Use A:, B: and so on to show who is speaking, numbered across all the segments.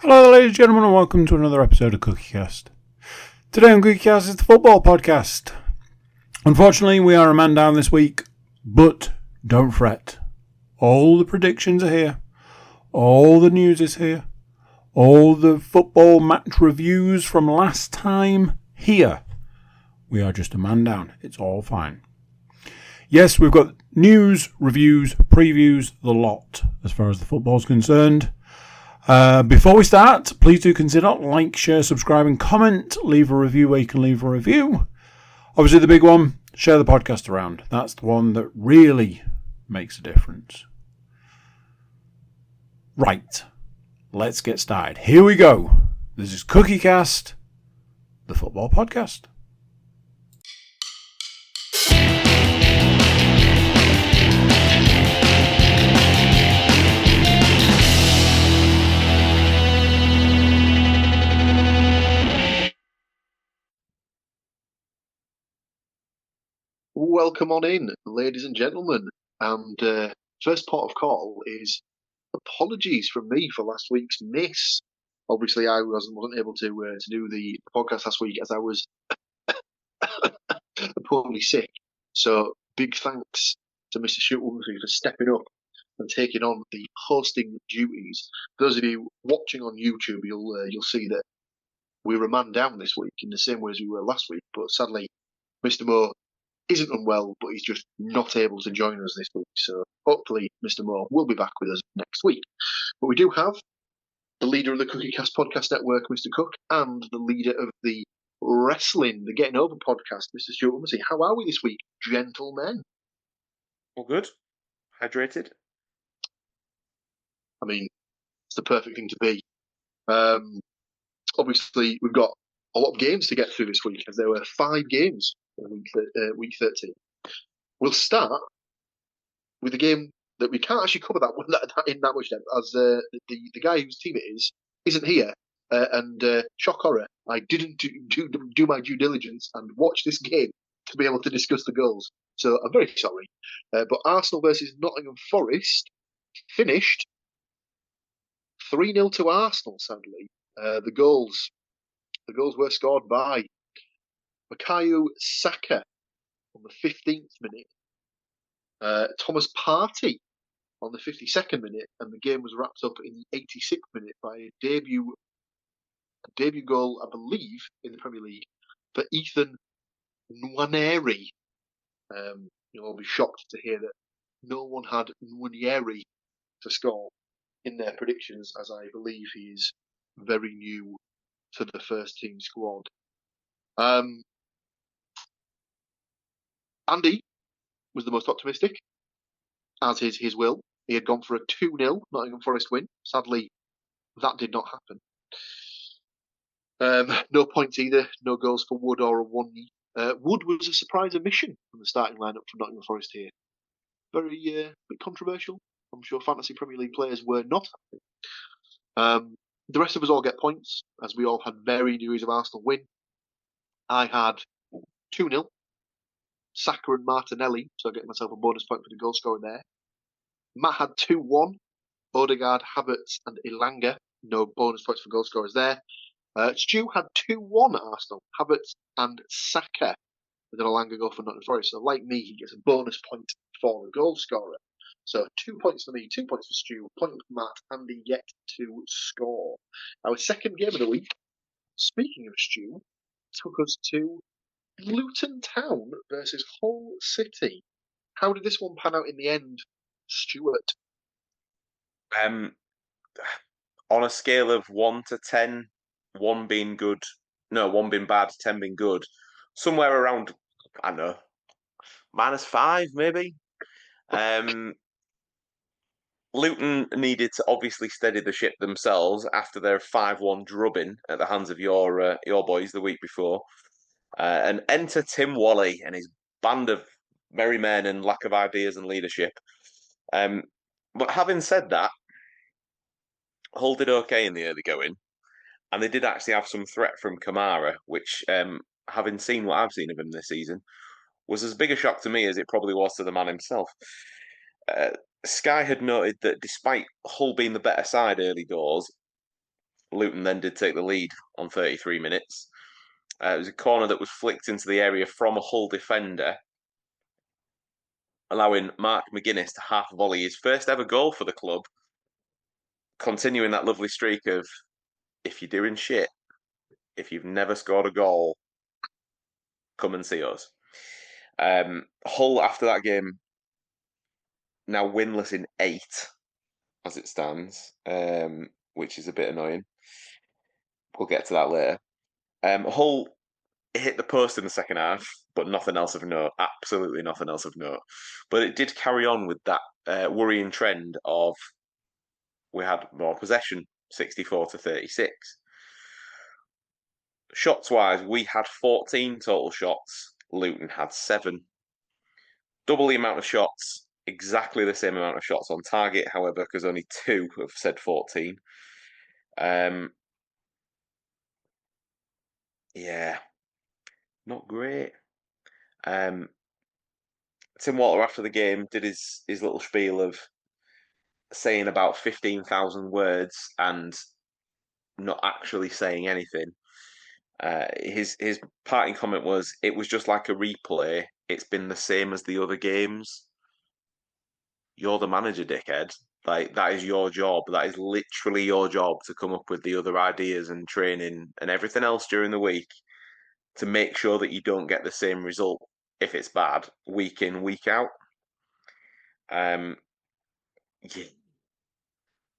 A: Hello ladies and gentlemen and welcome to another episode of CookieCast. Today on CookieCast is the football podcast. Unfortunately we are a man down this week, but don't fret. All the predictions are here, all the news is here, all the football match reviews from last time here. We are just a man down, it's all fine. Yes, we've got news, reviews, previews, the lot as far as the football's concerned. Before we start, please do consider like, share, subscribe and comment. Leave a review where you can leave a review. Obviously the big one, share the podcast around. That's the one that really makes a difference. Right, let's get started. Here we go. This is CookieCast, the football podcast.
B: Welcome on in, ladies and gentlemen. And first port of call is apologies from me for last week's miss. Obviously, I wasn't able to do the podcast last week as I was poorly sick. So big thanks to Mr. Stuart Woodmansey for stepping up and taking on the hosting duties. For those of you watching on YouTube, you'll see that we were a man down this week in the same way as we were last week. But sadly, Mr. Moore isn't unwell, but he's just not able to join us this week. So hopefully Mr. Moore will be back with us next week. But we do have the leader of the CookieCast podcast network, Mr. Cook, and the leader of the wrestling, the Getting Over podcast, Mr. Stuart Woodmansey. How are we this week, gentlemen?
C: All good. Hydrated.
B: I mean, it's the perfect thing to be. Obviously, we've got a lot of games to get through this week, as there were 5 games in week 13. We'll start with a game that we can't actually cover in that much depth, as the guy whose team it is isn't here. And shock horror, I didn't do my due diligence and watch this game to be able to discuss the goals. So I'm very sorry. But Arsenal versus Nottingham Forest finished 3-0 to Arsenal, sadly. The goals were scored by Bukayo Saka on the 15th minute, Thomas Partey on the 52nd minute, and the game was wrapped up in the 86th minute by a debut goal, I believe, in the Premier League for Ethan Nwaneri. You'll all be shocked to hear that no one had Nwaneri to score in their predictions, as I believe he is very new to the first team squad. Andy was the most optimistic, as is his will. He had gone for a 2-0 Nottingham Forest win. Sadly, that did not happen. No points either. No goals for Wood or Awoniyi. Wood was a surprise omission from the starting lineup for Nottingham Forest here. Very bit controversial. I'm sure Fantasy Premier League players were not happy. The rest of us all get points, as we all had varying degrees of Arsenal win. I had 2-0. Saka and Martinelli, so I get myself a bonus point for the goal scoring there. Matt had 2-1. Odegaard, Havertz and Elanga. No bonus points for goal scorers there. Stu had 2-1 Arsenal. Havertz and Saka with an Elanga goal for Nottingham Forest. So like me, he gets a bonus point for the goal scorer. So 2 points for me, 2 points for Stu, 1 point for Matt, Andy yet to score. Our second game of the week, speaking of Stu, took us to Luton Town versus Hull City. How did this one pan out in the end, Stuart?
C: On a scale of 1 to 10, 1 being good, 1 being bad, 10 being good, somewhere around, I don't know, -5 maybe. Luton needed to obviously steady the ship themselves after their 5-1 drubbing at the hands of your boys the week before. And enter Tim Wally and his band of merry men and lack of ideas and leadership. But having said that, Hull did okay in the early going, and they did actually have some threat from Kamara, which, having seen what I've seen of him this season, was as big a shock to me as it probably was to the man himself. Sky had noted that despite Hull being the better side early doors, Luton then did take the lead on 33 minutes. It was a corner that was flicked into the area from a Hull defender, allowing Mark McGuinness to half volley his first ever goal for the club, continuing that lovely streak of, if you're doing shit, if you've never scored a goal, come and see us. Hull, after that game, now winless in 8 as it stands, which is a bit annoying. We'll get to that later. Hull hit the post in the second half, but nothing else of note. Absolutely nothing else of note. But it did carry on with that worrying trend of we had more possession, 64 to 36. Shots-wise, we had 14 total shots. Luton had 7. Double the amount of shots, exactly the same amount of shots on target, however, because only 2 have said 14. Yeah, not great. Tim Walter, after the game, did his little spiel of saying about 15,000 words and not actually saying anything. His parting comment was, "It was just like a replay. It's been the same as the other games." You're the manager, dickhead. Like, that is your job. That is literally your job, to come up with the other ideas and training and everything else during the week to make sure that you don't get the same result if it's bad week in, week out. Yeah,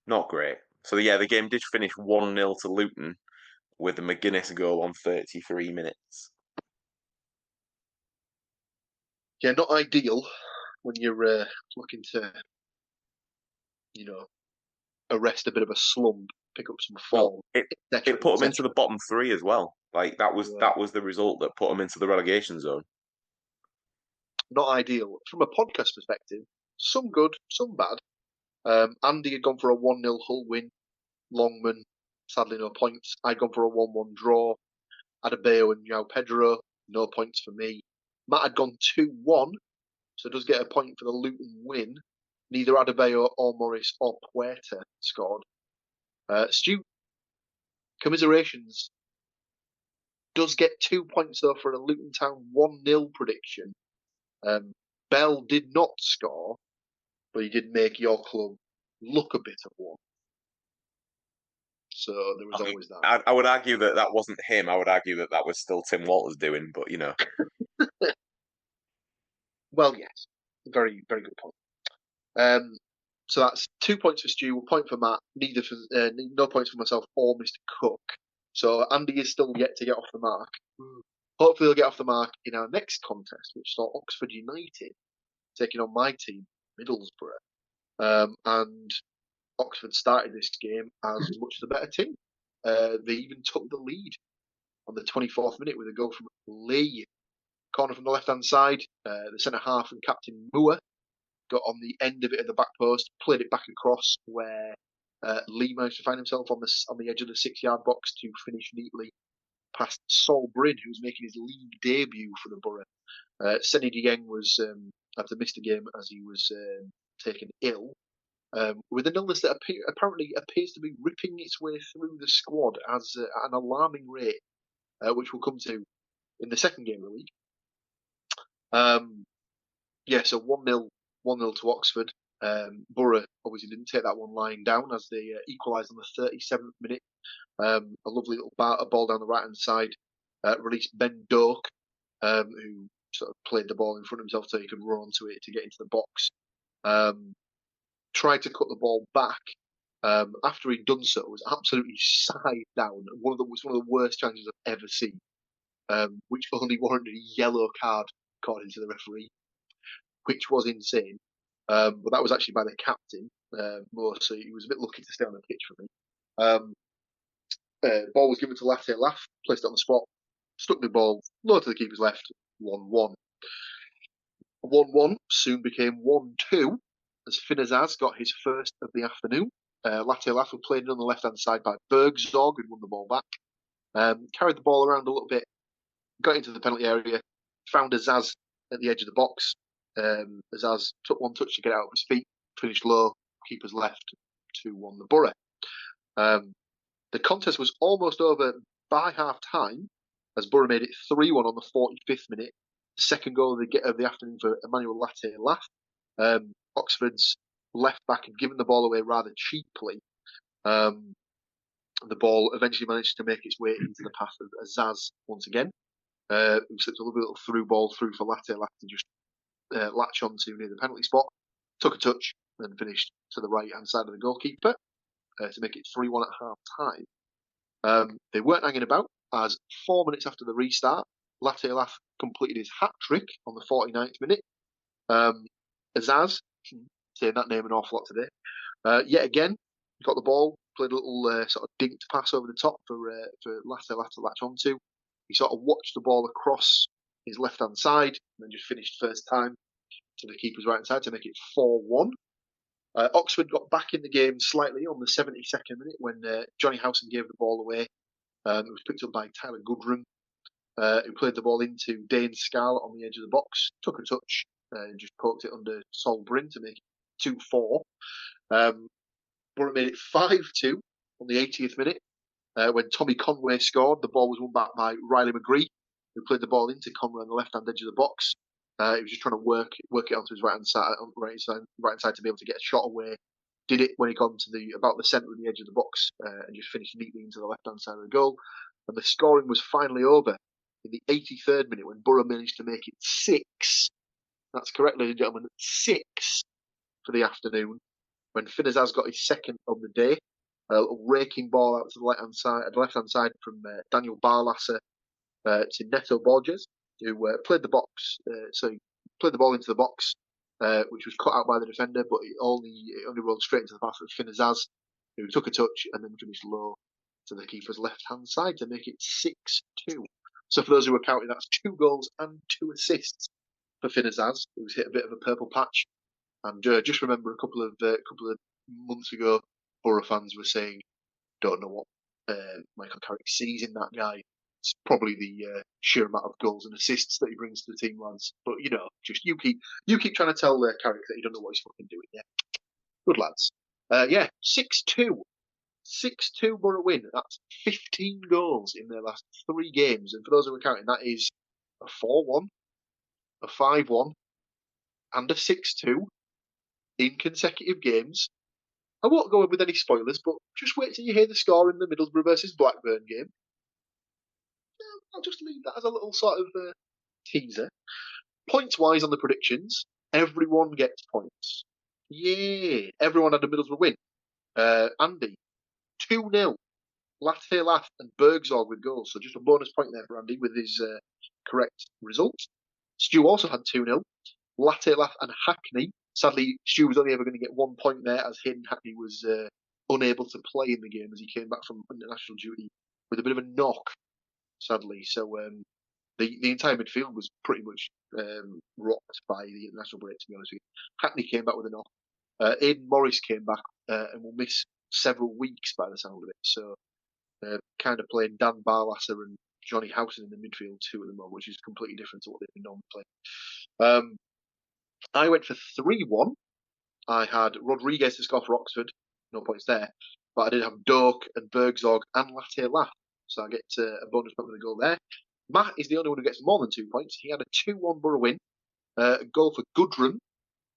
C: not great. So yeah, the game did finish 1-0 to Luton with the McGuinness goal on 33 minutes.
B: Yeah, not ideal when you're looking to, arrest a bit of a slump, pick up some form.
C: Well, it put them into the bottom 3 as well. Like, that was the result that put them into the relegation zone.
B: Not ideal. From a podcast perspective, some good, some bad. Andy had gone for a 1-0 Hull win. Longman, sadly no points. I'd gone for a 1-1 draw. Adebayo and João Pedro, no points for me. Matt had gone 2-1, so does get a point for the Luton win. Neither Adebayo or Morris or Puerta scored. Stu, commiserations, does get 2 points though for a Luton Town 1-0 prediction. Bell did not score, but he did make your club look a bit of one. So there was always that.
C: I would argue that wasn't him. I would argue that was still Tim Walter's doing, but
B: Well, yes. Very, very good point. So that's 2 points for Stu, 1 point for Matt, no points for myself or Mr. Cook. So Andy is still yet to get off the mark. Hopefully he'll get off the mark in our next contest, which saw Oxford United taking on my team, Middlesbrough. And Oxford started this game as much the better team. They even took the lead on the 24th minute with a goal from Lee. Corner from the left-hand side. The centre-half and captain Moore got on the end of it at the back post, played it back across where Lee managed to find himself on the edge of the 6-yard box to finish neatly past Sol Bryn, who was making his league debut for the Borough. Senny Dieng was had to miss the game as he was taken ill. With an illness that apparently appears to be ripping its way through the squad at an alarming rate, which we'll come to in the second game of the week. So 1-0 to Oxford. Borough obviously didn't take that one lying down as they equalised on the 37th minute. A lovely little ball down the right-hand side. Released Ben Doak, who sort of played the ball in front of himself so he could run onto it to get into the box. Tried to cut the ball back. After he'd done so, was absolutely scythed down. One of the worst chances I've ever seen, which only warranted a yellow card according to the referee, which was insane. But that was actually by the captain, so he was a bit lucky to stay on the pitch for me. Ball was given to Latte Laugh, placed it on the spot, stuck the ball low to the keeper's left, 1-1. 1-1 soon became 1-2 as Finazaz got his first of the afternoon. Latte Laugh was played on the left-hand side by Bergzog, who won the ball back. Carried the ball around a little bit, got into the penalty area, found Azaz at the edge of the box. Azaz took one touch to get out of his feet, finished low, keeper's left, 2-1 the Borough. The contest was almost over by half-time as Borough made it 3-1 on the 45th minute. The second goal of the afternoon for Emmanuel Latte-Lath. Oxford's left back had given the ball away rather cheaply. The ball eventually managed to make its way into the path of Azaz once again. Who slipped a little through ball through for Latte-Lath to just latch onto near the penalty spot. Took a touch and finished to the right-hand side of the goalkeeper to make it 3-1 at half-time. They weren't hanging about, as 4 minutes after the restart, Latte-Lath completed his hat-trick on the 49th minute. Azaz, saying that name an awful lot today, yet again, got the ball, played a little sort of dinked pass over the top for Latte-Lath to latch onto. He sort of watched the ball across his left-hand side and then just finished first time to the keeper's right-hand side to make it 4-1. Oxford got back in the game slightly on the 72nd minute when Johnny Howson gave the ball away. It was picked up by Tyler Goodrum, who played the ball into Dane Scarlett on the edge of the box, took a touch, and just poked it under Sol Bryn to make it 2-4. Borough made it 5-2 on the 80th minute when Tommy Conway scored. The ball was won back by Riley McGree, who played the ball into Conway on the left-hand edge of the box. He was just trying to work it onto his right-hand side to be able to get a shot away. Did it when he got to about the centre of the edge of the box and just finished neatly into the left-hand side of the goal. And the scoring was finally over in the 83rd minute when Borough managed to make it 6. That's correct, ladies and gentlemen, 6 for the afternoon when Finn Azaz got his second of the day. A raking ball out to the left-hand side from Daniel Barlasser to Neto Borges, who played the box. So he played the ball into the box, which was cut out by the defender, but it only rolled straight into the path of Finn Azaz, who took a touch and then finished low to the keeper's left-hand side to make it 6-2. So for those who are counting, that's 2 goals and 2 assists for Finn Azaz, who's hit a bit of a purple patch. And just remember a couple of months ago, Borough fans were saying, don't know what Michael Carrick sees in that guy. It's probably the sheer amount of goals and assists that he brings to the team, lads. But just you keep trying to tell Carrick that you don't know what he's fucking doing. Yeah, good lads. 6-2, 6-2 Borough win. That's 15 goals in their last 3 games, and for those who are counting, that is a 4-1, a 5-1, and a 6-2 in consecutive games. I won't go in with any spoilers, but just wait till you hear the score in the Middlesbrough versus Blackburn game. I'll just leave that as a little sort of teaser. Points-wise on the predictions, everyone gets points. Yeah, everyone had a Middlesbrough win. Andy, 2-0. Latte-Lath and Bergzorg with goals, so just a bonus point there for Andy with his correct result. Stu also had 2-0. Latte-Lath and Hackney. Sadly, Stu was only ever going to get 1 point there as Hayden Hackney was unable to play in the game as he came back from international duty with a bit of a knock, sadly. So the entire midfield was pretty much rocked by the international break, to be honest with you. Hackney came back with a knock. Aidan Morris came back and will miss several weeks by the sound of it. So kind of playing Dan Barlasser and Johnny Howson in the midfield too at the moment, which is completely different to what they've been normally playing. I went for 3-1. I had Rodriguez to score for Oxford, no points there, but I did have Doak and Bergzorg and Latte-Lath, so I get a bonus point with a goal there. Matt is the only one who gets more than 2 points. He had a 2-1 Borough win, a goal for Goodrum.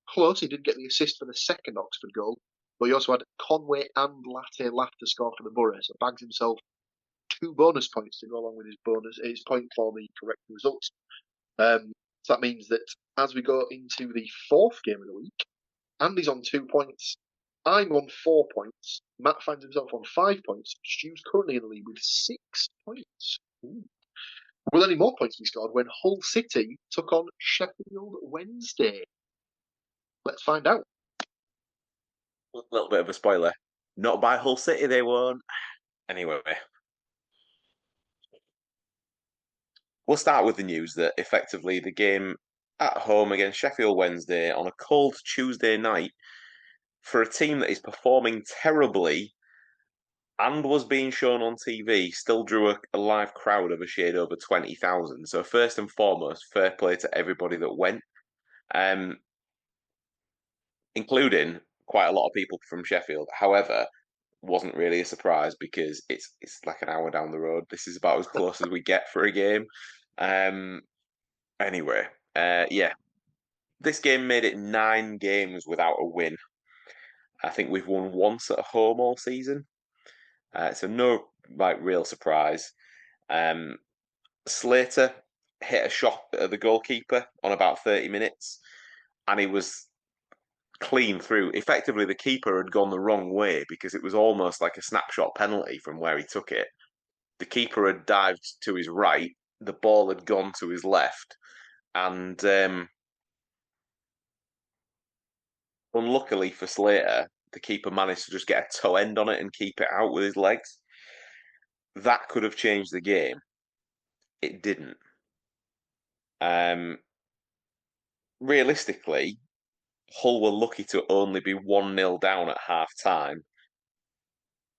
B: Close, he did get the assist for the second Oxford goal, but he also had Conway and Latte-Lath to score for the Borough, so bags himself 2 bonus points to go along with his point for the correct result. So that means that as we go into the 4th game of the week, Andy's on 2 points, I'm on 4 points, Matt finds himself on 5 points, Stu's currently in the lead with 6 points. Ooh. Will any more points be scored when Hull City took on Sheffield Wednesday? Let's find out.
C: A little bit of a spoiler. Not by Hull City, they won't. Anyway. We'll start with the news that effectively the game at home against Sheffield Wednesday on a cold Tuesday night for a team that is performing terribly and was being shown on TV still drew a live crowd of a shade over 20,000. So first and foremost, fair play to everybody that went, including quite a lot of people from Sheffield. However, wasn't really a surprise because it's like an hour down the road. This is about as close as we get for a game. Anyway, yeah, this game made it 9 games without a win. I think we've won once at home all season, so no real surprise. Slater hit a shot at the goalkeeper on about 30 minutes, and he was clean through. Effectively, the keeper had gone the wrong way because it was almost like a snapshot penalty from where he took it. The keeper had dived to his right, the ball had gone to his left, and unluckily for Slater, the keeper managed to just get a toe end on it and keep it out with his legs. That could have changed the game. It didn't. Realistically, Hull were lucky to only be 1-0 down at half time.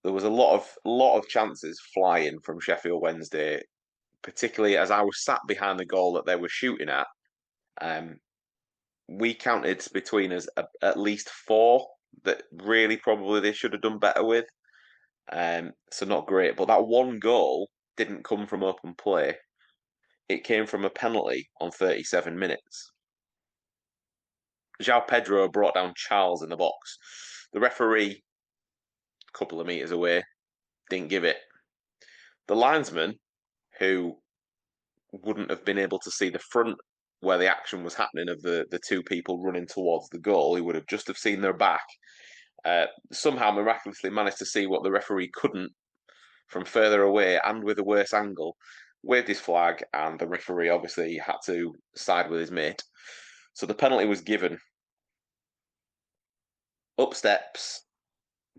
C: There was a lot of chances flying from Sheffield Wednesday, particularly as I was sat behind the goal that they were shooting at. We counted between us at least 4 that really probably they should have done better with. So not great, but that one goal didn't come from open play. It came from a penalty on 37 minutes. João Pedro brought down Charles in the box. The referee, a couple of metres away, didn't give it. The linesman, who wouldn't have been able to see the front where the action was happening of the 2 people running towards the goal, he would have just have seen their back. Somehow miraculously managed to see what the referee couldn't from further away and with a worse angle, waved his flag, and the referee obviously had to side with his mate. So the penalty was given. Up steps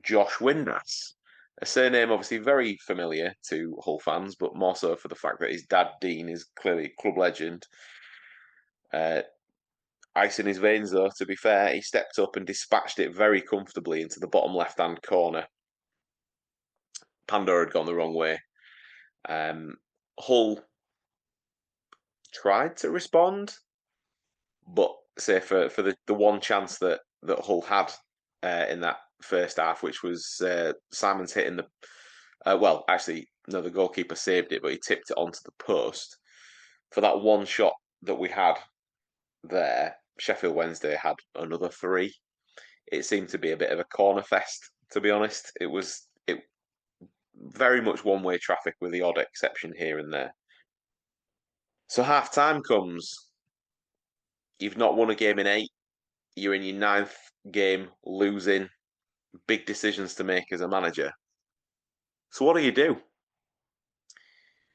C: Josh Windass, a surname obviously very familiar to Hull fans, but more so for the fact that his dad, Dean, is clearly a club legend. Ice in his veins, though, to be fair, he stepped up and dispatched it very comfortably into the bottom left-hand corner. Pandora had gone the wrong way. Hull tried to respond, but say for the one chance that Hull had in that first half, which was Simon's hitting the the goalkeeper saved it, but he tipped it onto the post. For that one shot that we had there, Sheffield Wednesday had another 3. It seemed to be a bit of a corner fest, to be honest. It very much one-way traffic with the odd exception here and there. So half time comes. You've not won a game in 8. You're in your 9th game, losing. Big decisions to make as a manager. So what do?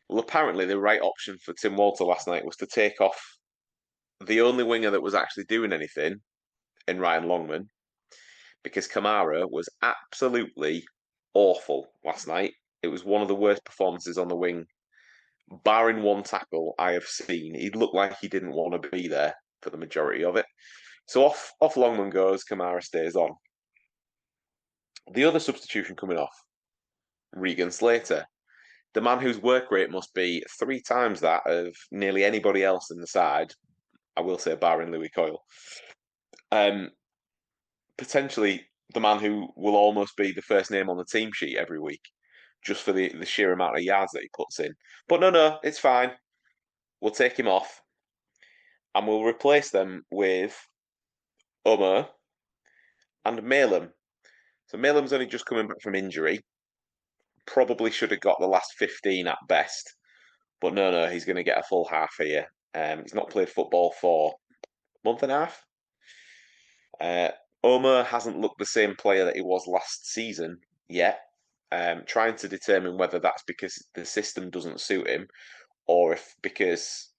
C: Well, apparently the right option for Tim Walter last night was to take off the only winger that was actually doing anything in Ryan Longman, because Kamara was absolutely awful last night. It was one of the worst performances on the wing, barring one tackle I have seen. He looked like he didn't want to be there for the majority of it. So off Longman goes, Kamara stays on. The other substitution coming off, Regan Slater, the man whose work rate must be 3 times that of nearly anybody else in the side, I will say barring Louis Coyle. Potentially the man who will almost be the first name on the team sheet every week, just for the sheer amount of yards that he puts in. But no, it's fine. We'll take him off, and we'll replace them with Omer and Malem. So Malem's only just coming back from injury. Probably should have got the last 15 at best. But no, he's going to get a full half here. He's not played football for a month and a half. Omer hasn't looked the same player that he was last season yet. Trying to determine whether that's because the system doesn't suit him, or if because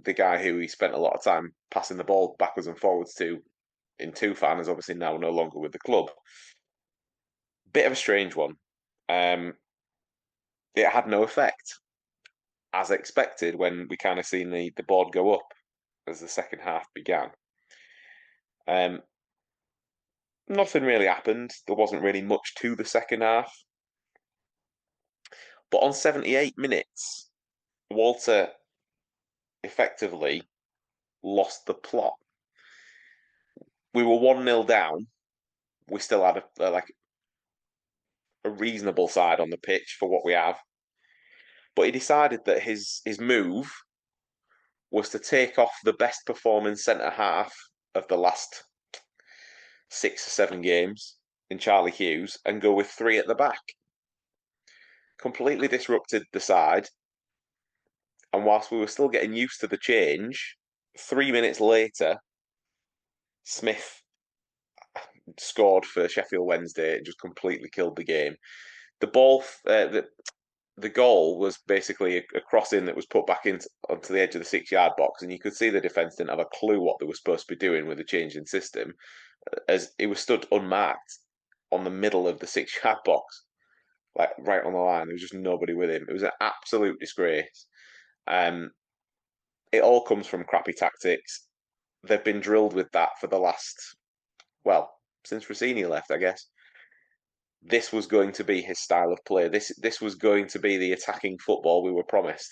C: the guy who he spent a lot of time passing the ball backwards and forwards to in Tufan is obviously now no longer with the club. Bit of a strange one. It had no effect, as expected, when we kind of seen the board go up as the second half began. Nothing really happened. There wasn't really much to the second half. But on 78 minutes, Walter effectively lost the plot. We were 1-0 down. We still had reasonable side on the pitch for what we have. But he decided that his move was to take off the best performing centre half of the last 6 or 7 games in Charlie Hughes and go with 3 at the back. Completely disrupted the side. And whilst we were still getting used to the change, 3 minutes later, Smith scored for Sheffield Wednesday. It just completely killed the game. The ball, the goal was basically a crossing that was put back onto the edge of the 6-yard box, and you could see the defence didn't have a clue what they were supposed to be doing with the change in system, as it was stood unmarked on the middle of the 6-yard box, like right on the line. There was just nobody with him. It was an absolute disgrace. It all comes from crappy tactics. They've been drilled with that for the last, since Rossini left, I guess. This was going to be his style of play. This was going to be the attacking football we were promised.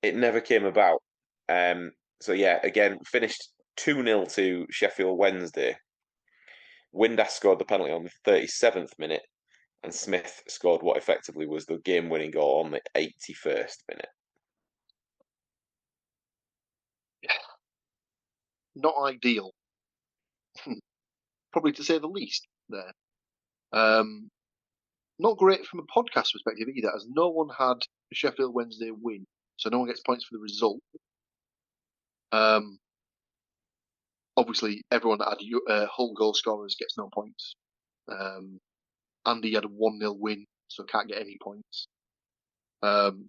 C: It never came about. Again, finished 2-0 to Sheffield Wednesday. Windass scored the penalty on the 37th minute, and Smith scored what effectively was the game-winning goal on the 81st minute.
B: Yeah. Not ideal. Probably to say the least there. Not great from a podcast perspective either, as no one had a Sheffield Wednesday win, so no one gets points for the result. Obviously, everyone that had Hull goal scorers gets no points. Andy had a 1-0 win, so can't get any points.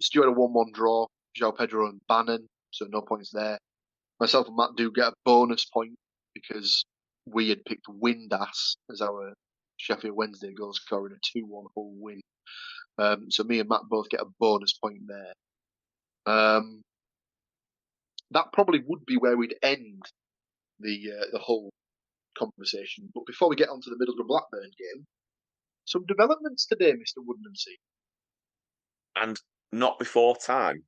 B: Stuart had a 1-1 draw, João Pedro and Bannon, so no points there. Myself and Matt do get a bonus point because we had picked Windass as our Sheffield Wednesday goal scorer in a 2-1 Hull win. So me and Matt both get a bonus point there. That probably would be where we'd end the whole conversation. But before we get on to the Middlesbrough Blackburn game, some developments today, Mr. Woodmansey.
C: And not before time.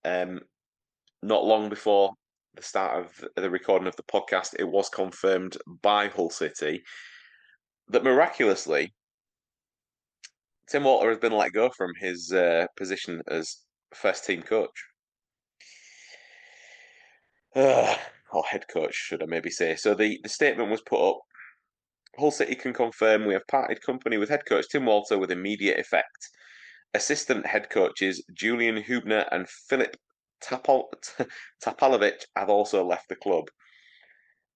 C: Not long before the start of the recording of the podcast, it was confirmed by Hull City that miraculously Tim Walter has been let go from his position as first team coach. Or head coach, should I maybe say. So the statement was put up. Hull City can confirm we have parted company with head coach Tim Walter with immediate effect. Assistant head coaches Julian Hubner and Philip Tapalovic have also left the club.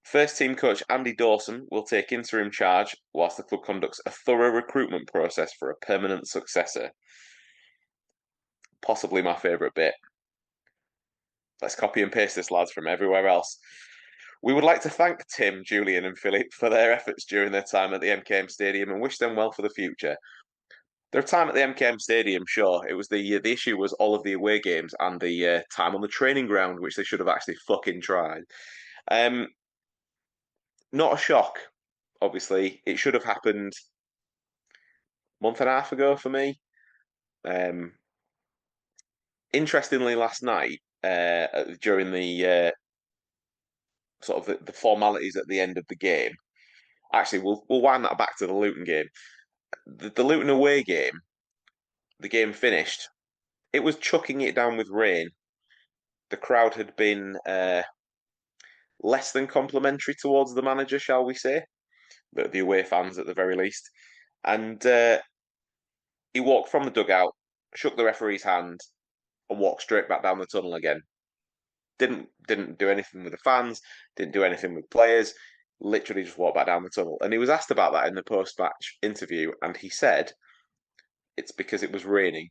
C: First team coach Andy Dawson will take interim charge whilst the club conducts a thorough recruitment process for a permanent successor. Possibly my favourite bit. Let's copy and paste this, lads, from everywhere else. We would like to thank Tim, Julian and Philip for their efforts during their time at the MKM Stadium and wish them well for the future. Their time at the MKM Stadium, sure, it was the issue was all of the away games and the time on the training ground, which they should have actually fucking tried. Not a shock, obviously. It should have happened a month and a half ago for me. Interestingly, last night, during the sort of the formalities at the end of the game, actually, we'll wind that back to the Luton game. The Luton away game, the game finished. It was chucking it down with rain. The crowd had been less than complimentary towards the manager, shall we say? The away fans, at the very least. And he walked from the dugout, shook the referee's hand, and walked straight back down the tunnel again. Didn't do anything with the fans, didn't do anything with players, literally just walked back down the tunnel. And he was asked about that in the post-match interview, and he said it's because it was raining.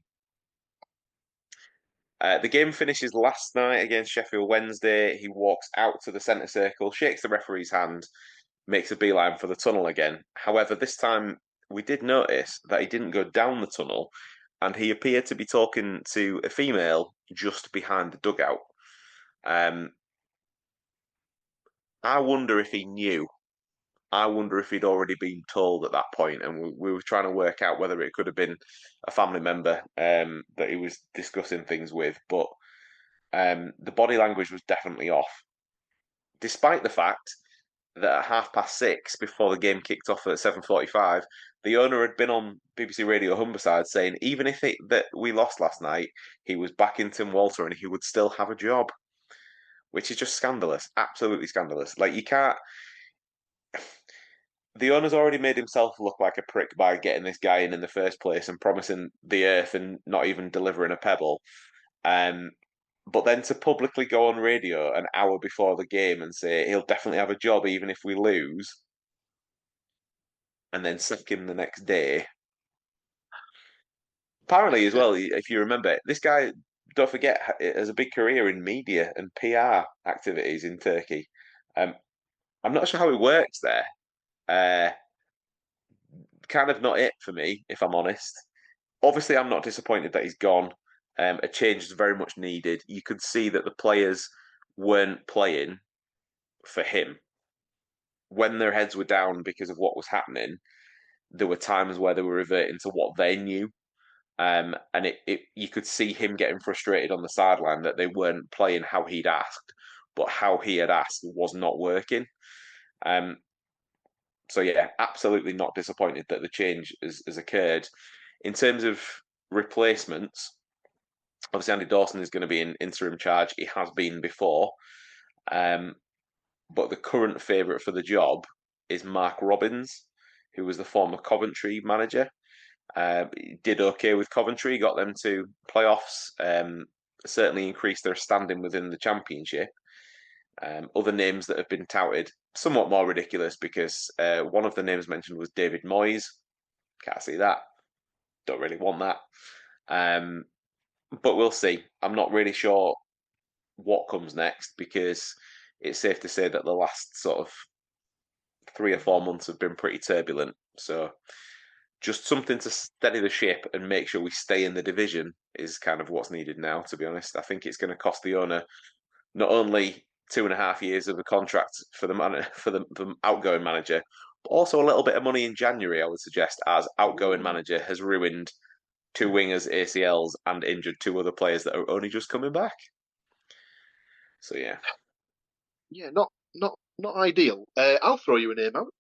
C: The game finishes last night against Sheffield Wednesday. He walks out to the centre circle, shakes the referee's hand, makes a beeline for the tunnel again. However, this time we did notice that he didn't go down the tunnel, and he appeared to be talking to a female just behind the dugout. I wonder if he knew. I wonder if he'd already been told at that point, and we were trying to work out whether it could have been a family member that he was discussing things with. But the body language was definitely off, despite the fact that at 6:30, before the game kicked off at 7:45, the owner had been on BBC Radio Humberside saying even if that we lost last night, he was backing Tim Walter and he would still have a job, which is just scandalous, absolutely scandalous. Like, you can't. The owner's already made himself look like a prick by getting this guy in the first place and promising the earth and not even delivering a pebble. But then to publicly go on radio an hour before the game and say he'll definitely have a job even if we lose, and then sack him the next day. Apparently, as well, if you remember, this guy, don't forget, has a big career in media and PR activities in Turkey. I'm not sure how it works there. Kind of not it for me, if I'm honest. Obviously, I'm not disappointed that he's gone. A change is very much needed. You could see that the players weren't playing for him. When their heads were down because of what was happening, there were times where they were reverting to what they knew. And you could see him getting frustrated on the sideline that they weren't playing how he'd asked, but how he had asked was not working. So yeah, absolutely not disappointed that the change has occurred. In terms of replacements, obviously Andy Dawson is going to be in interim charge. He has been before. But the current favourite for the job is Mark Robins, who was the former Coventry manager. He did okay with Coventry, got them to playoffs, certainly increased their standing within the Championship. Other names that have been touted, somewhat more ridiculous, because one of the names mentioned was David Moyes. Can't see that. Don't really want that. But we'll see. I'm not really sure what comes next, because it's safe to say that the last sort of 3 or 4 months have been pretty turbulent. So just something to steady the ship and make sure we stay in the division is kind of what's needed now, to be honest. I think it's going to cost the owner not only 2.5 years of a contract for the outgoing manager, but also a little bit of money in January, I would suggest, as outgoing manager has ruined 2 wingers, ACLs, and injured 2 other players that are only just coming back. So yeah.
B: Yeah, not ideal. I'll throw you a name out,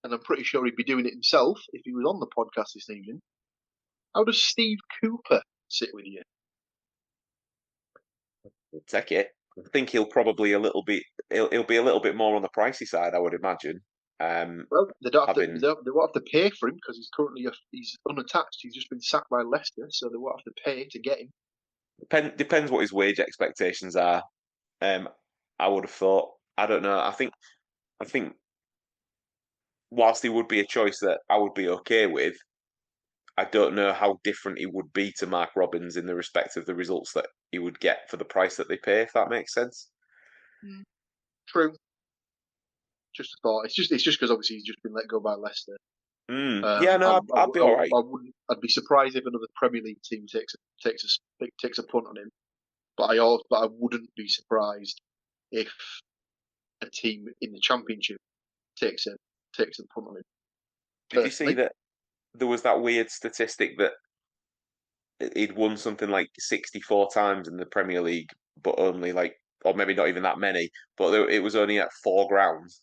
B: and I'm pretty sure he'd be doing it himself if he was on the podcast this evening. How does Steve Cooper sit with you?
C: We'll take it. I think he'll probably he'll be a little bit more on the pricey side, I would imagine.
B: Well, they won't have to pay for him because he's unattached. He's just been sacked by Leicester, so they won't have to pay to get him.
C: Depends what his wage expectations are. I would have thought. I don't know. I think whilst he would be a choice that I would be okay with, I don't know how different he would be to Mark Robins in the respect of the results that he would get for the price that they pay, if that makes sense.
B: True. Just a thought. It's just because obviously he's just been let go by Leicester.
C: Yeah, no, I'd be all right.
B: I'd be surprised if another Premier League team takes a punt on him, but I wouldn't be surprised if a team in the Championship takes a punt on him.
C: Did you see that there was that weird statistic that he'd won something like 64 times in the Premier League, but only or maybe not even that many, but it was only at 4 grounds.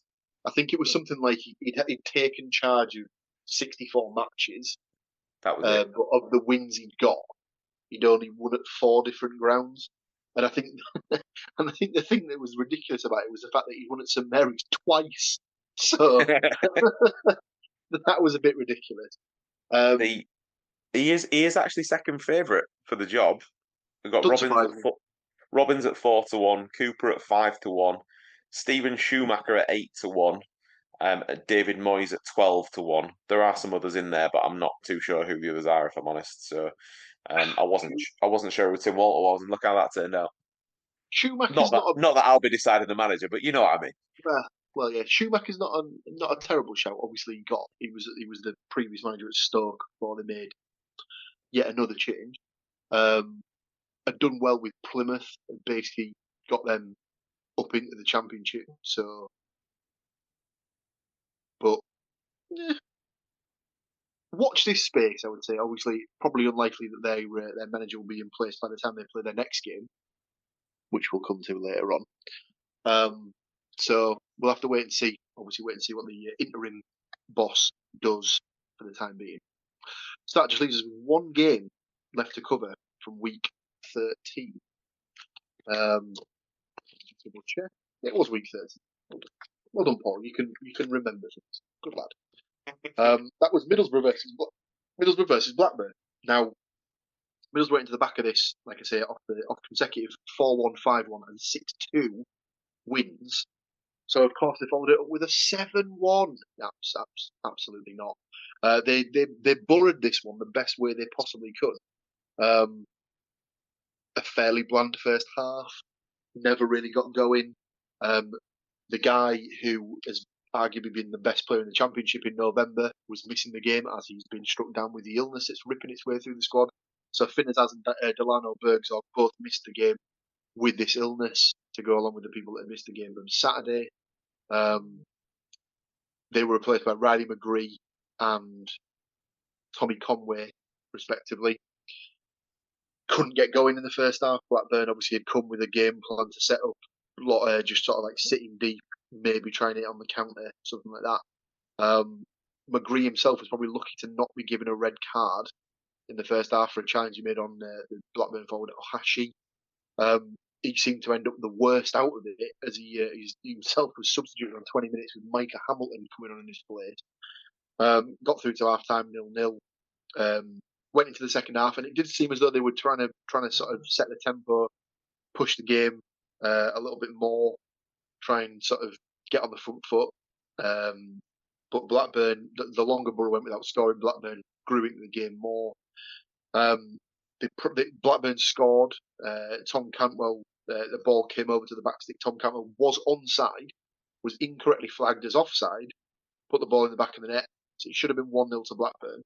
B: I think it was something like he'd taken charge of 64 matches.
C: That was it.
B: But of the wins he'd got, he'd only won at 4 different grounds. And I think the thing that was ridiculous about it was the fact that he won at St Mary's twice. So that was a bit ridiculous.
C: He is actually second favourite for the job. We've got Robins at 4-1, Cooper at 5-1, Steven Schumacher at 8-1, David Moyes at 12-1. There are some others in there, but I'm not too sure who the others are, if I'm honest. So I wasn't sure who Tim Walter was, and look how that turned out.
B: Schumacher's
C: not that I'll be deciding the manager, but you know what I mean.
B: Well, yeah, Schumacher's not a terrible shout. Obviously, he was the previous manager at Stoke before they made yet another change. Had done well with Plymouth and basically got them up into the Championship. So, but watch this space. I would say, obviously, probably unlikely that their manager will be in place by the time they play their next game, which we'll come to later on. So we'll have to wait and see. Obviously, wait and see what the interim boss does for the time being. So that just leaves us with one game left to cover from week 13. Double check. It was week 13. Well done, Paul. You can remember things. Good lad. That was Middlesbrough versus Blackburn. Now, Middlesbrough went into the back of this, like I say, off consecutive 4-1, 5-1, and 6-2 wins. So of course they followed it up with a 7-1. Absolutely not. They burrowed this one the best way they possibly could. A fairly bland first half. Never really got going. The guy who has arguably been the best player in the Championship in November was missing the game as he's been struck down with the illness that's ripping its way through the squad. So Finnazaz and Delano Bergzorg both missed the game with this illness to go along with the people that missed the game from Saturday. They were replaced by Riley McGree and Tommy Conway, respectively. Couldn't get going in the first half. Blackburn obviously had come with a game plan to set up, just sort of like sitting deep, maybe trying it on the counter, something like that. McGree himself was probably lucky to not be given a red card in the first half for a challenge he made on the Blackburn forward Ohashi. He seemed to end up the worst out of it as he himself was substituted on 20 minutes with Micah Hamilton coming on in his place. Got through to half time 0-0. Went into the second half, and it did seem as though they were trying to sort of set the tempo, push the game a little bit more, try and sort of get on the front foot. But Blackburn, the longer Borough went without scoring, Blackburn grew into the game more. Blackburn scored. Tom Cantwell, the ball came over to the back stick. Tom Cantwell was onside, was incorrectly flagged as offside, put the ball in the back of the net. So it should have been 1-0 to Blackburn.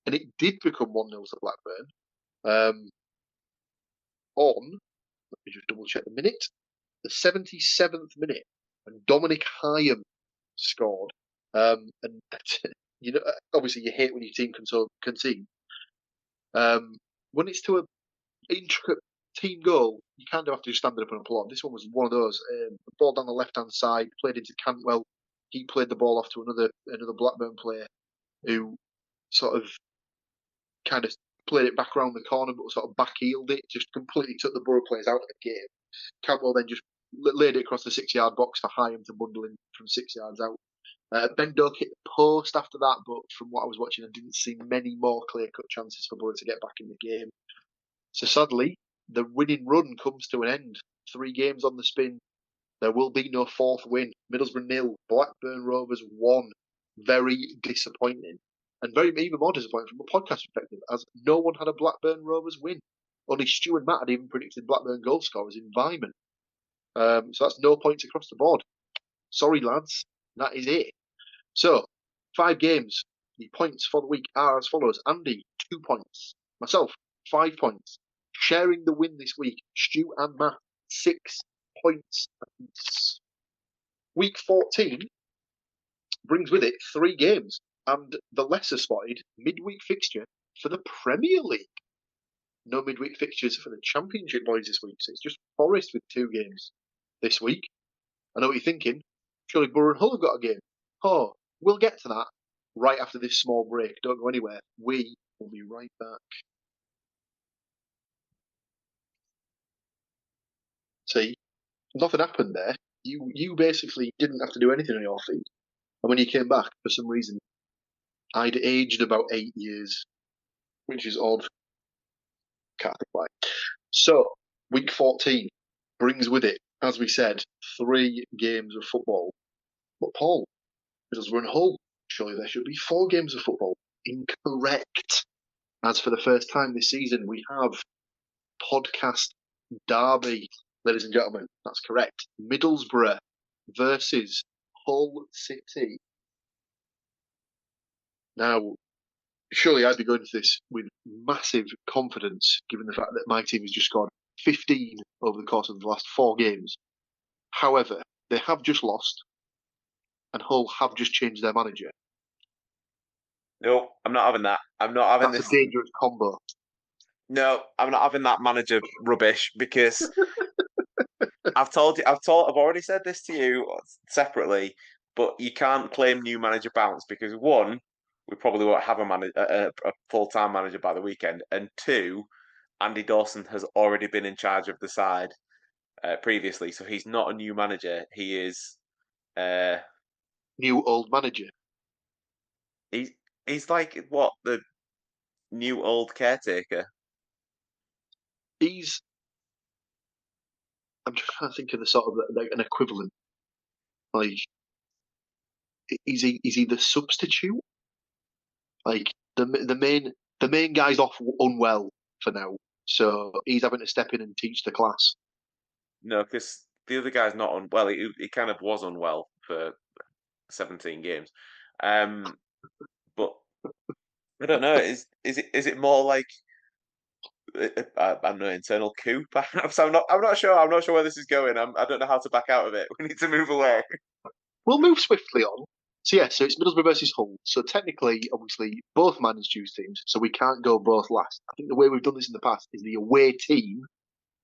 B: And it did become 1-0 to Blackburn. Let me just double check the minute, the 77th minute, when Dominic Hyam scored. And obviously you hate when your team concede. When it's to an intricate team goal, you kind of have to just stand up and applaud. This one was one of those. The ball down the left-hand side, played into Cantwell. He played the ball off to another Blackburn player who sort of kind of played it back around the corner, but sort of back-heeled it, just completely took the Borough players out of the game. Cantwell then just laid it across the 6-yard box for Hyam to bundle in from 6 yards out. Ben Doak hit the post after that, but from what I was watching, I didn't see many more clear-cut chances for Borough to get back in the game. So sadly, the winning run comes to an end. 3 games on the spin. There will be no fourth win. Middlesbrough 0, Blackburn Rovers 1. Very disappointing. And even more disappointing from a podcast perspective, as no one had a Blackburn Rovers win. Only Stuart and Matt had even predicted Blackburn goal scorers in Vyman. So that's no points across the board. Sorry, lads. That is it. So, 5 games. The points for the week are as follows. Andy, 2 points. Myself, 5 points. Sharing the win this week, Stu and Matt, 6 points apiece. Week 14 brings with it 3 games and the lesser spotted midweek fixture for the Premier League. No midweek fixtures for the Championship boys this week, so it's just Forest with 2 games this week. I know what you're thinking. Surely Borough and Hull have got a game. Oh, we'll get to that right after this small break. Don't go anywhere. We will be right back. See, nothing happened there. You basically didn't have to do anything on your feet. And when you came back, for some reason, I'd aged about 8 years, which is odd. Can't think why. So, week 14 brings with it, as we said, 3 games of football. But Paul, Middlesbrough and Hull, surely there should be 4 games of football. Incorrect. As for the first time this season, we have Podcast Derby, ladies and gentlemen. That's correct. Middlesbrough versus Hull City. Now, surely I'd be going to this with massive confidence, given the fact that my team has just scored 15 over the course of the last 4 games. However, they have just lost, and Hull have just changed their manager.
C: No, I'm not having that. I'm not having
B: That's a dangerous combo.
C: No, I'm not having that manager rubbish because I've already said this to you separately. but you can't claim new manager bounce because one, we probably won't have a full-time manager by the weekend, and two, Andy Dawson has already been in charge of the side previously, so he's not a new manager. He is
B: New old manager.
C: he's like what, the new old caretaker.
B: I'm trying to think of the sort of an equivalent. Like, is he the substitute? Like the main guy's off unwell for now, so he's having to step in and teach the class.
C: No, because the other guy's not on. Well, he kind of was unwell for 17 games, but I don't know. Is it more like I don't know, internal coup? Perhaps I'm not sure. I'm not sure where this is going. I don't know how to back out of it. We need to move away.
B: We'll move swiftly on. So yeah, so it's Middlesbrough versus Hull. So technically, obviously, both managed juice teams, so we can't go both last. I think the way we've done this in the past is the away team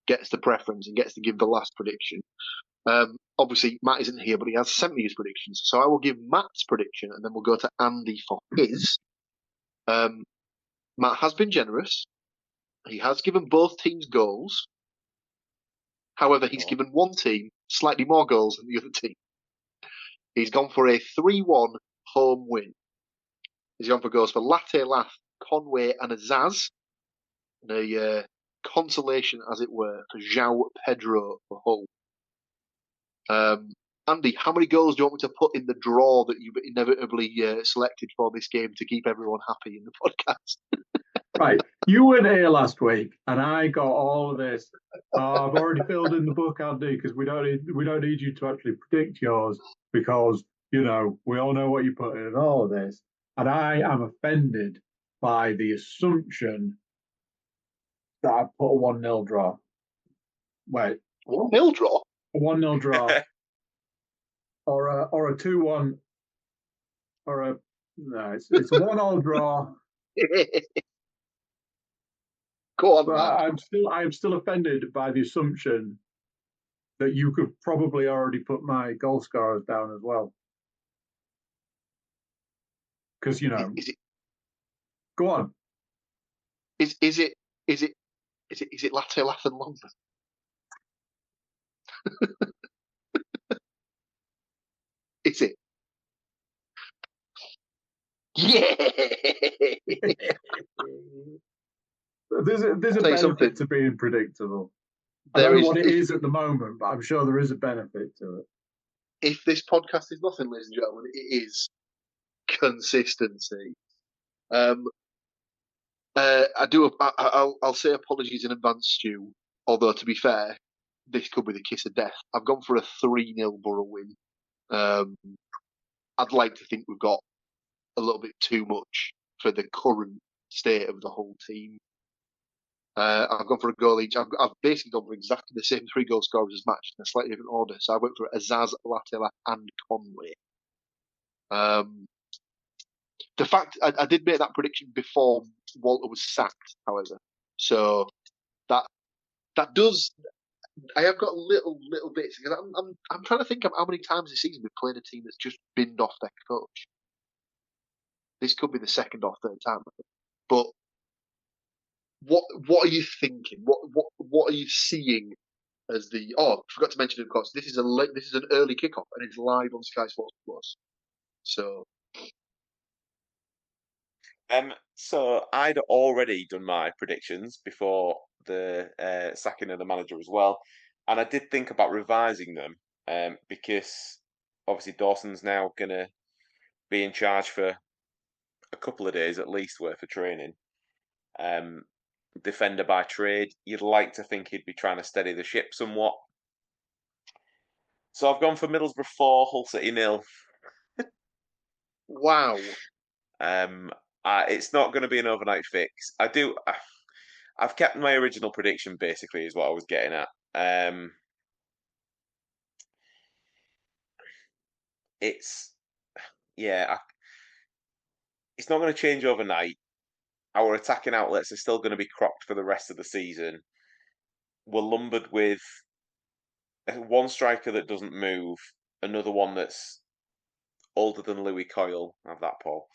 B: gets the preference and gets to give the last prediction. Obviously, Matt isn't here, but he has sent me his predictions. So I will give Matt's prediction, and then we'll go to Andy for his. Matt has been generous. He has given both teams goals. However, he's given one team slightly more goals than the other team. He's gone for a 3-1 home win. He's gone for goals for Latte Lath, Conway, and Azaz. And a consolation, as it were, for João Pedro for Hull. Andy, how many goals do you want me to put in the draw that you've inevitably selected for this game to keep everyone happy in the podcast?
A: Right, you weren't here last week, and I got all of this. I've already filled in the book, Andy, because we don't need you to actually predict yours, because we all know what you put in all of this, and I am offended by the assumption that I put a 1-0 draw. Wait,
B: 1-0 draw?
A: A 1-0 draw, or a 2-1, it's a 1-1 draw.
B: Go on,
A: but I'm still offended by the assumption that you could probably already put my goal scorers down as well. Because go on.
B: Is it Latte Lath and Longman? Is it? Yeah.
A: There's a benefit to being predictable. I don't know what it is at the moment, but I'm sure there is a benefit to it.
B: If this podcast is nothing, ladies and gentlemen, it is consistency. I'll say apologies in advance, Stu. Although to be fair, this could be the kiss of death. I've gone for a 3-0 Borough win. I'd like to think we've got a little bit too much for the current state of the whole team. I've gone for a goal each. I've basically gone for exactly the same 3 goal scorers as matched in a slightly different order. So I went for Azaz, Latela, and Conway. The fact I did make that prediction before Walter was sacked, however. So that does. I have got little bits because I'm trying to think of how many times this season we've played a team that's just binned off their coach. This could be the second or third time, but. What are you thinking? What are you seeing as the? Oh, I forgot to mention, of course, this is an early kickoff and it's live on Sky Sports Plus. So
C: I'd already done my predictions before the sacking of the manager as well, and I did think about revising them because obviously Dawson's now gonna be in charge for a couple of days at least worth of training. Defender by trade, you'd like to think he'd be trying to steady the ship somewhat. So I've gone for Middlesbrough 4, Hull City 0.
B: Wow.
C: It's not going to be an overnight fix. I've kept my original prediction basically, is what I was getting at. It's not going to change overnight. Our attacking outlets are still going to be cropped for the rest of the season. We're lumbered with one striker that doesn't move, another one that's older than Louis Coyle. Have that, Paul.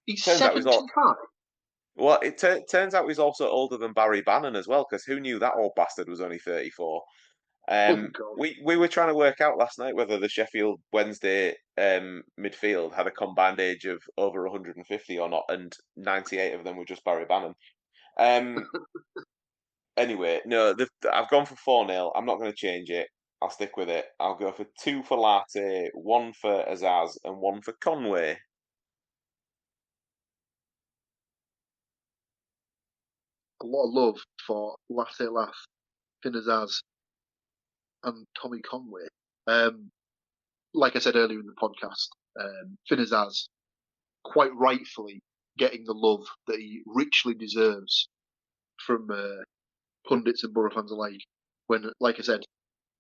B: He's
C: Turns out he's
B: 75.
C: Well, it turns out he's also older than Barry Bannon as well, because who knew that old bastard was only 34?
B: Oh, God.
C: We were trying to work out last night whether the Sheffield Wednesday midfield had a combined age of over 150 or not, and 98 of them were just Barry Bannon. Anyway, no, I've gone for 4-0. I'm not going to change it. I'll stick with it. I'll go for 2 for Latte, 1 for Azaz, and 1 for Conway.
B: A lot of love for Latte Laugh, Finazaz, and Tommy Conway. Like I said earlier in the podcast, Finazaz quite rightfully getting the love that he richly deserves from pundits and Borough fans alike. When, like I said,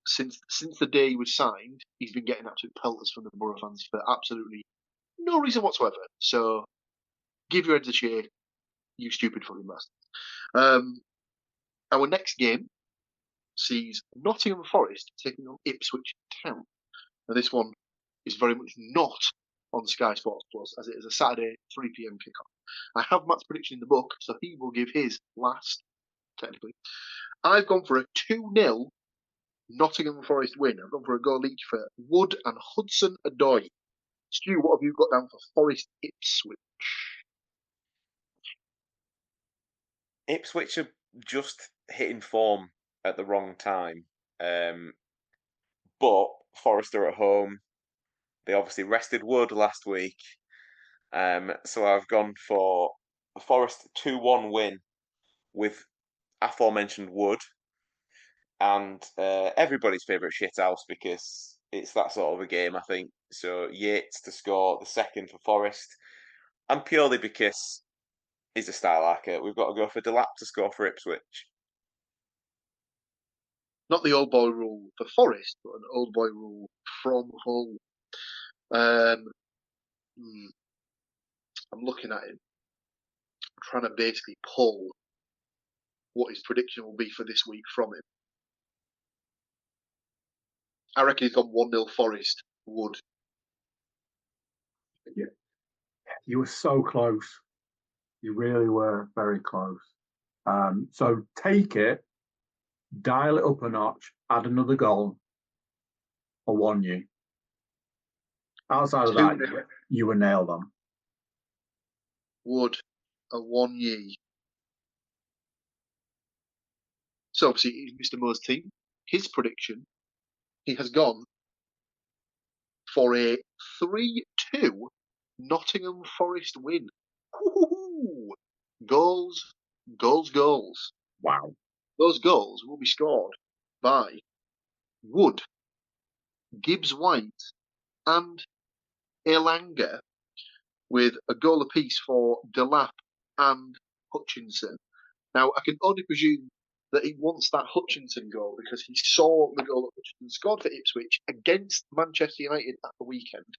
B: since the day he was signed, he's been getting absolute pelters from the Borough fans for absolutely no reason whatsoever. So, give your heads a cheer, you stupid fucking bastard. Our next game sees Nottingham Forest taking on Ipswich Town. Now, this one is very much not on Sky Sports Plus, as it is a Saturday 3 p.m. kickoff. I have Matt's prediction in the book, so he will give his last, technically. I've gone for a 2-0 Nottingham Forest win. I've gone for a goal each for Wood and Hudson-Odoi. Stu, what have you got down for Forest Ipswich?
C: Ipswich are just hitting form at the wrong time. But Forest are at home. They obviously rested Wood last week. So I've gone for a Forest 2-1 win with aforementioned Wood and everybody's favourite shithouse, because it's that sort of a game, I think. So Yates to score the second for Forest, and purely because he's a style archer, we've got to go for Delap to score for Ipswich.
B: Not the old boy rule for Forest, but an old boy rule from Hull. I'm looking at him, trying to basically pull what his prediction will be for this week from him. I reckon he's gone 1-0 Forest, Wood.
A: Yeah. You were so close. You really were very close. So take it, dial it up a notch, add another goal, or 1-0. Outside of that, you were nailed on.
B: Wood, a 1-0. So obviously, Mr. Moore's team, his prediction, he has gone for a 3-2 Nottingham Forest win. Ooh, goals, goals, goals.
A: Wow.
B: Those goals will be scored by Wood, Gibbs-White, and Elanga, with a goal apiece for Delap and Hutchinson. Now, I can only presume that he wants that Hutchinson goal because he saw the goal that Hutchinson scored for Ipswich against Manchester United at the weekend.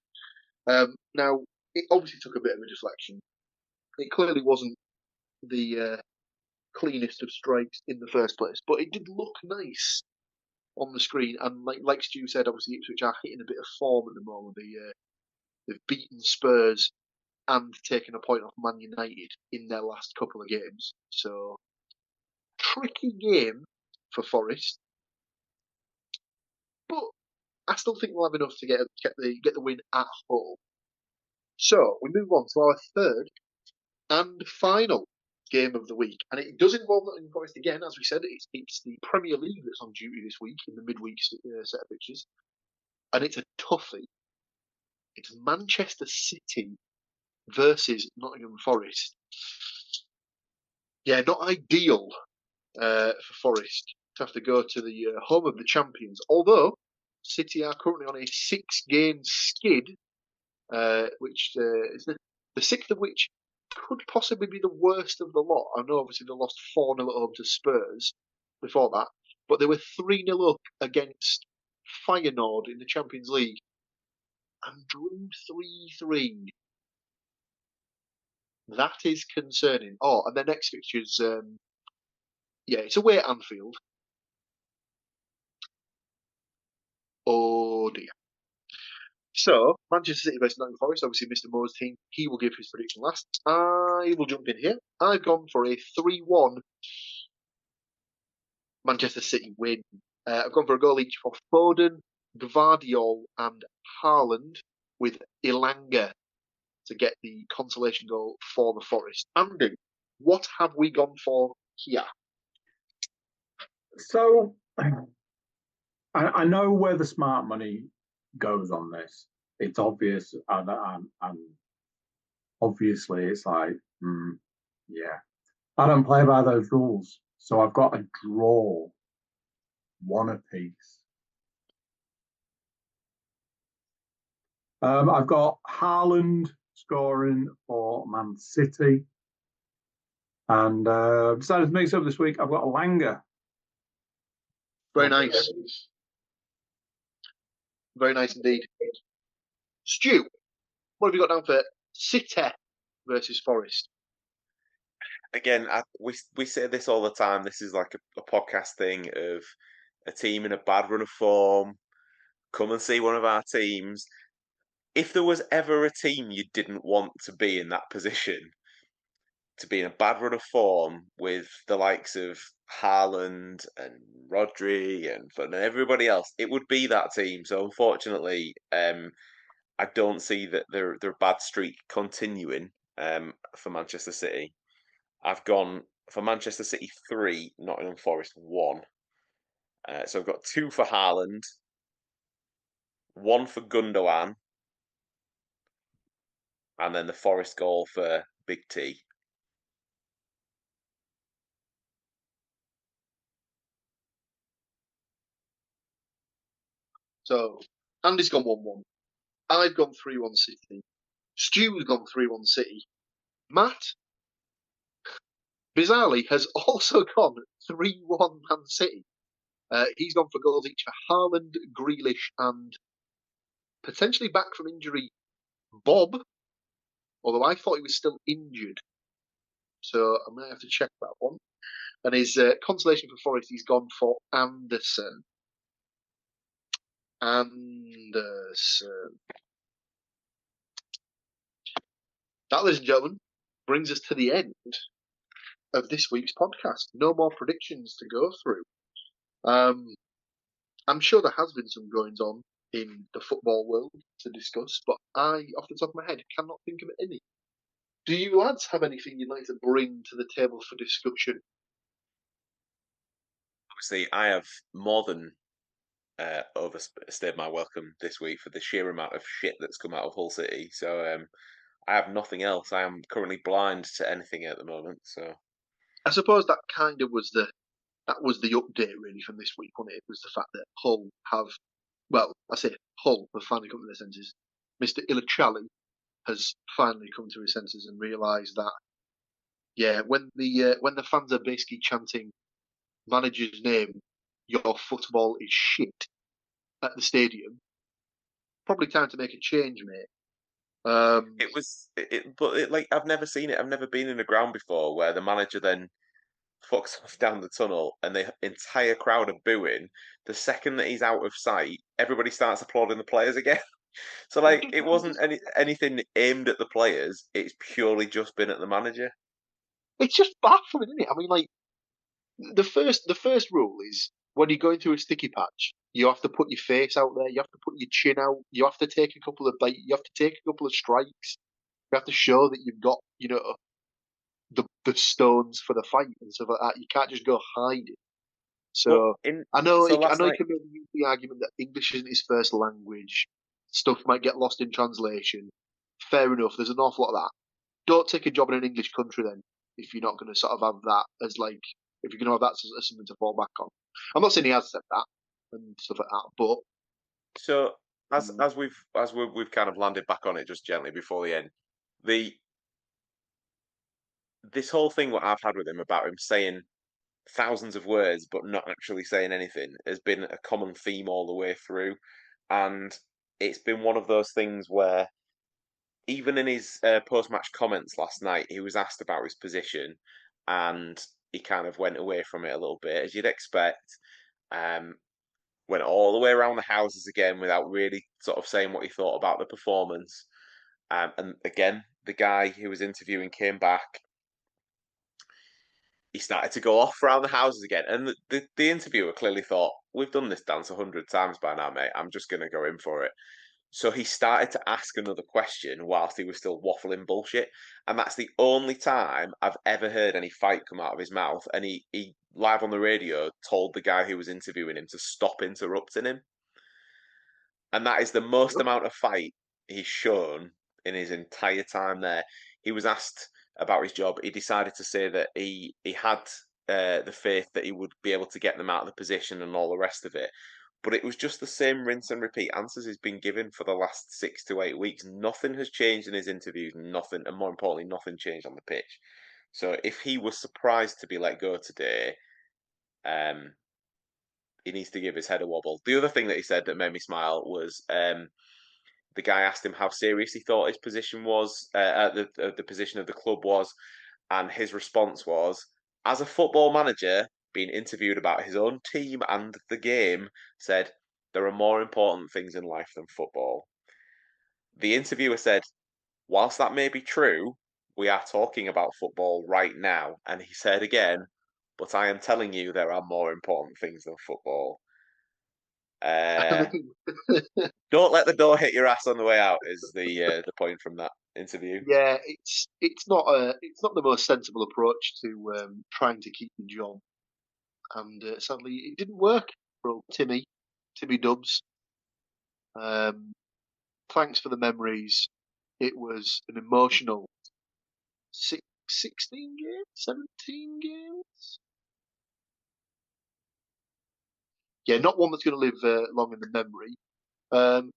B: Now, it obviously took a bit of a deflection. It clearly wasn't the cleanest of strikes in the first place, but it did look nice on the screen. And like Stu said, obviously Ipswich are hitting a bit of form at the moment. They've beaten Spurs and taken a point off Man United in their last couple of games. So, tricky game for Forest, but I still think we'll have enough to get the win at home. So we move on to our third and final game of the week, and it does involve Nottingham Forest again. As we said, it's the Premier League that's on duty this week in the midweek set of fixtures, and it's a toughie. It's Manchester City versus Nottingham Forest. Yeah, not ideal for Forest to have to go to the home of the champions. Although City are currently on a 6-game skid, which is the sixth of which could possibly be the worst of the lot. I know obviously they lost 4-0 at home to Spurs before that, but they were 3-0 up against Feyenoord in the Champions League and drew 3-3. That is concerning. Oh, and their next fixture's it's away at Anfield. Oh dear. So, Manchester City versus Nottingham Forest, obviously Mr. Moore's team, he will give his prediction last. I will jump in here. I've gone for a 3-1 Manchester City win. I've gone for a goal each for Foden, Gvardiol and Haaland, with Ilanga to get the consolation goal for the Forest. Andy, what have we gone for here?
A: So, I know where the smart money goes on this. It's obvious, and obviously it's like, yeah. I don't play by those rules, so I've got a draw, one apiece. I've got Haaland scoring for Man City, and decided to mix up this week. I've got Ilanga.
B: Very nice. Very nice indeed. Stu, what have you got down for City versus Forest?
C: Again, we say this all the time. This is like a podcast thing of a team in a bad run of form. Come and see one of our teams. If there was ever a team you didn't want to be in that position, to be in a bad run of form with the likes of Haaland and Rodri and everybody else, it would be that team. So unfortunately, I don't see that their bad streak continuing for Manchester City. I've gone for Manchester City 3, Nottingham Forest 1. So I've got 2 for Haaland, 1 for Gundogan, and then the Forest goal for Big T.
B: So, Andy's gone 1-1. I've gone 3-1 City. Stu's gone 3-1 City. Matt, bizarrely, has also gone 3-1 Man City. He's gone for goals each for Haaland, Grealish, and potentially back from injury, Bob. Although I thought he was still injured. So I might have to check that one. And his consolation for Forest, he's gone for Anderson. That, ladies and gentlemen, brings us to the end of this week's podcast. No more predictions to go through. I'm sure there has been some goings on in the football world to discuss, but I, off the top of my head, cannot think of any. Do you lads have anything you'd like to bring to the table for discussion?
C: Obviously, I have more than overstayed my welcome this week for the sheer amount of shit that's come out of Hull City. So I have nothing else. I am currently blind to anything at the moment. So
B: I suppose that kind of was the update really from this week, wasn't it? It was the fact that Hull have, well, I say Hull have finally come to their senses. Mr. Ilachali has finally come to his senses and realised that, yeah, when the fans are basically chanting manager's name, your football is shit at the stadium, probably time to make a change, mate.
C: Like I've never seen it. I've never been in a ground before where the manager then fucks off down the tunnel and the entire crowd are booing. The second that he's out of sight, everybody starts applauding the players again. So like it wasn't anything aimed at the players. It's purely just been at the manager.
B: It's just baffling, isn't it? I mean, like the first rule is when you're going through a sticky patch, you have to put your face out there, you have to put your chin out, you have to take a couple of bites, you have to take a couple of strikes, you have to show that you've got, the stones for the fight and stuff like that. You can't just go hiding. So I know he can make the argument that English isn't his first language. Stuff might get lost in translation. Fair enough. There's an awful lot of that. Don't take a job in an English country then, if you're not going to sort of have that as like, if you're going to have that as something to fall back on. I'm not saying he has said that and stuff like that, but
C: so as we've kind of landed back on it just gently before the end, this whole thing what I've had with him about him saying thousands of words but not actually saying anything has been a common theme all the way through, and it's been one of those things where even in his post-match comments last night, he was asked about his position, and he kind of went away from it a little bit, as you'd expect. went all the way around the houses again without really sort of saying what he thought about the performance. And again, the guy who was interviewing came back. He started to go off around the houses again. And the interviewer clearly thought, we've done this dance 100 times by now, mate. I'm just going to go in for it. So he started to ask another question whilst he was still waffling bullshit. And that's the only time I've ever heard any fight come out of his mouth. And he live on the radio, told the guy who was interviewing him to stop interrupting him. And that is the most amount of fight he's shown in his entire time there. He was asked about his job. He decided to say that he had the faith that he would be able to get them out of the position and all the rest of it. But it was just the same rinse and repeat answers he's been given for the last 6 to 8 weeks. Nothing has changed in his interviews, nothing, and more importantly, nothing changed on the pitch. So if he was surprised to be let go today, he needs to give his head a wobble. The other thing that he said that made me smile was the guy asked him how serious he thought his position was, the position of the club was, and his response was, as a football manager, being interviewed about his own team and the game, said, there are more important things in life than football. The interviewer said, whilst that may be true, we are talking about football right now. And he said again, but I am telling you there are more important things than football. Don't let the door hit your ass on the way out is the point from that interview.
B: Yeah, it's not the most sensible approach to trying to keep the job, and sadly it didn't work for old Timmy Dubs. Thanks for the memories. It was an emotional 16 games, 17 games. Yeah, not one that's going to live long in the memory.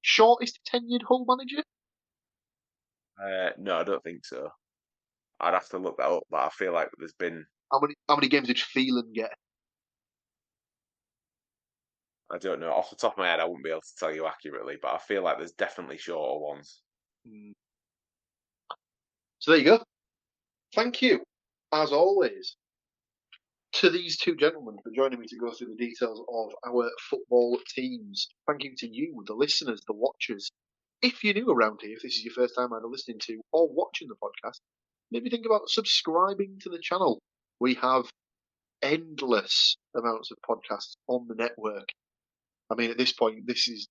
B: Shortest tenured Hull manager?
C: No, I don't think so. I'd have to look that up, but I feel like there's been.
B: How many games did Phelan get?
C: I don't know. Off the top of my head, I wouldn't be able to tell you accurately, but I feel like there's definitely shorter ones.
B: So there you go. Thank you, as always, to these two gentlemen for joining me to go through the details of our football teams. Thank you to you, the listeners, the watchers. If you're new around here, if this is your first time either listening to or watching the podcast, maybe think about subscribing to the channel. We have endless amounts of podcasts on the network. I mean, at this point, this is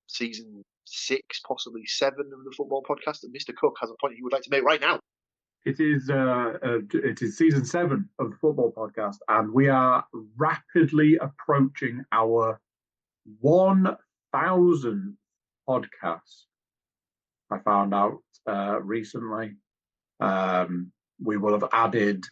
B: season 6, possibly 7 of the football podcast, and Mr. Cook has a point he would like to make right now.
A: It is season 7 of the football podcast, and we are rapidly approaching our 1,000th podcast. I found out recently. We will have added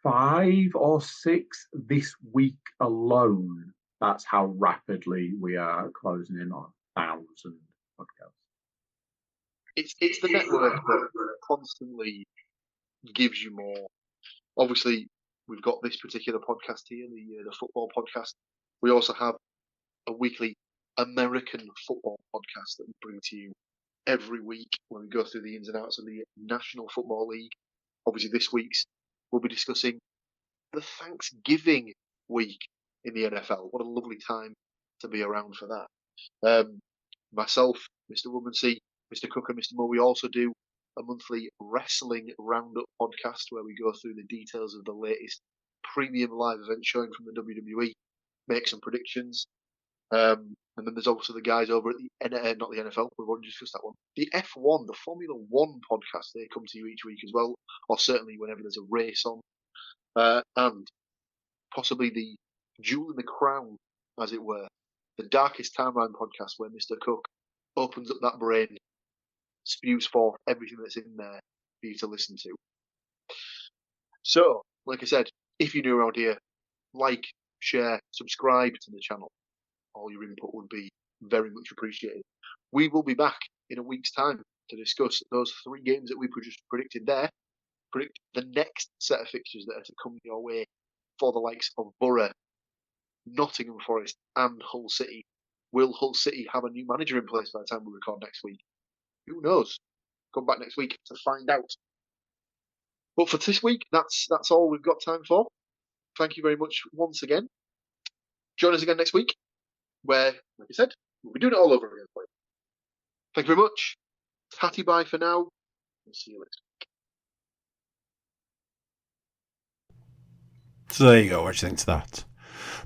A: 5 or 6 this week alone. That's how rapidly we are closing in on 1,000 podcasts.
B: It's the network that constantly gives you more. Obviously, we've got this particular podcast here, the football podcast. We also have a weekly American football podcast that we bring to you every week where we go through the ins and outs of the National Football League. Obviously, this week's we'll be discussing the Thanksgiving week in the NFL. What a lovely time to be around for that. Myself, Mr. Woodmansey, Mr. Cook and Mr. Moore, we also do a monthly wrestling roundup podcast where we go through the details of the latest premium live event showing from the WWE, make some predictions. And then there's also the guys over at not the NFL, we've already discussed that one. The F1, the Formula One podcast, they come to you each week as well, or certainly whenever there's a race on. And possibly the jewel in the crown, as it were, the Darkest Timeline podcast, where Mr. Cook opens up that brain, spews forth everything that's in there for you to listen to. So, like I said, if you're new around here, like, share, subscribe to the channel. All your input would be very much appreciated. We will be back in a week's time to discuss those 3 games that we just predicted there. Predict the next set of fixtures that are to come your way for the likes of Borough, Nottingham Forest, and Hull City. Will Hull City have a new manager in place by the time we record next week? Who knows? Come back next week to find out. But for this week, that's all we've got time for. Thank you very much once again. join us again next week, where, like I said, we'll be doing it all over again for you. Thank you very much. Tatty bye for now. We'll see you next week.
A: So there you go. What do you think to that?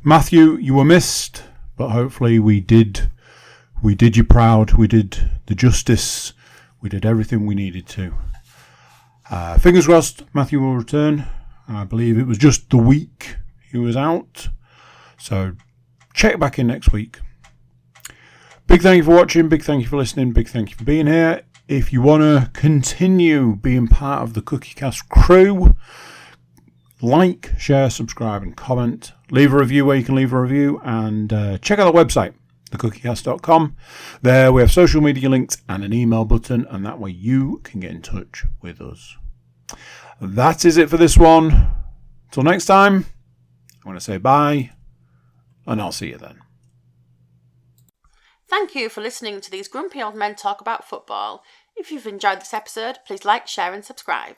A: Matthew, you were missed, but hopefully we did you proud. We did the justice. We did everything we needed to. Fingers crossed Matthew will return. I believe it was just the week he was out. So check back in next week. Big thank you for watching. Big thank you for listening. Big thank you for being here. If you want to continue being part of the CookieCast crew, like, share, subscribe and comment. Leave a review where you can leave a review. And check out the website, thecookiecast.com. There we have social media links and an email button. And that way you can get in touch with us. That is it for this one. Until next time, I want to say bye. And I'll see you then.
D: Thank you for listening to these grumpy old men talk about football. If you've enjoyed this episode, please like, share and subscribe.